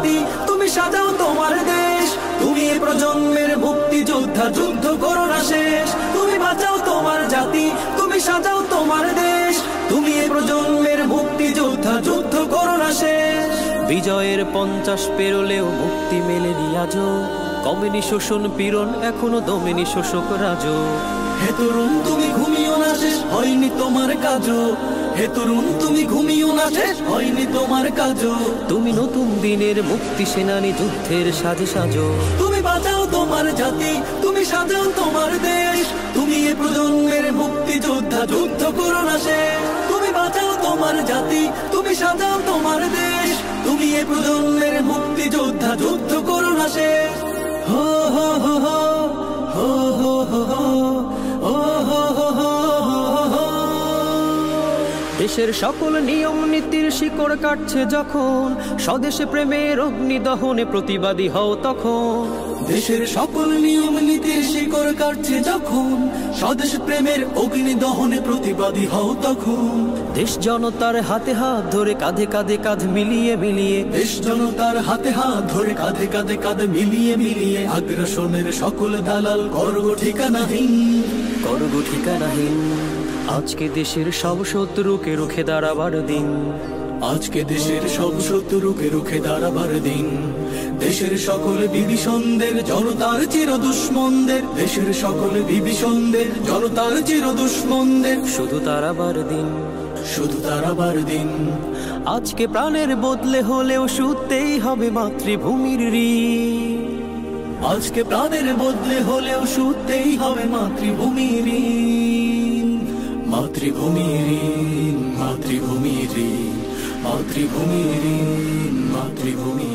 জাতি, তুমি সাজাও তোমার দেশ। তুমি এ প্রজন্মের মুক্তিযোদ্ধা, যুদ্ধ করো না শেষ। তুমি বাঁচাও তোমার জাতি, তুমি সাজাও তোমার দেশ। তুমি এ প্রজন্মের মুক্তিযোদ্ধা, যুদ্ধ করো না শেষ। বিজয়ের 50 পেরোলেও মুক্তি মেলেনি আজও, কমেনি শোষণ পীড়ন, এখনো দমেনি শোষক রাজ। হে তরুণ তুমি ঘুমিও না, শেষ হয়নি তোমার কাজও। হে তরুণ তুমি ঘুমিও না, শেষ হয়নি তোমার কাজও। তুমি নতুন দিনের মুক্তি সেনানী, যুদ্ধের সাজে সাজো। তুমি বাঁচাও তোমার জাতি, তুমি সাজাও তোমার দেশ। তুমি এ প্রজন্মের মুক্তিযোদ্ধা, যুদ্ধ করো না শেষ। তুমি বাঁচাও তোমার জাতি, তুমি সাজাও তোমার দেশ। তুমি এ প্রজন্মের মুক্তিযোদ্ধা, যুদ্ধ করো না শেষ। হো হো হো হো হো হো হো হো হো হো হো। দেশের সকল নিয়ম নীতির শিকড় কাটছে যখন, স্বদেশে প্রেমের অগ্নি দহনে প্রতিবাদী হও তখন। দেশের সকল নিয়ম নীতির শিকড় কাটছে যখন, স্বদেশ প্রেমের অগ্নি দহনে প্রতিবাদী হও তখন। দেশ জনতার হাতে হাত ধরে, কাঁধে কাঁধে কাঁধ মিলিয়ে মিলিয়ে, দেশ জনতার হাতে হাত ধরে, কাঁধে কাঁধে কাঁধ মিলিয়ে মিলিয়ে, আগ্রাসনের সকল দালাল করগো ঠিকানাহীন, করগো ঠিকানাহীন। আজকে দেশের সব শত্রুকে রুখে দাঁড়াবার দিন, আজকে দেশের সব শত্রুকে রুখে দাঁড়াবার দিন। দেশের সকল বিভীষণদের, জনতার চির দুশ্মনদের, দেশের সকল বিভীষণদের, জনতার চির দুশ্মনদের শুধু তারাবার দিন, শুধু তারাবার দিন। আজকে প্রাণের বদলে হলেও শুতেই হবে মাতৃভূমির ঋণ। আজকে প্রাণের বদলে হলেও শুতেই হবে মাতৃভূমির ঋণ। মাতৃভূমির ঋণ, মাতৃভূমির ঋণ, মাতৃভূমির ঋণ, মাতৃভূমি।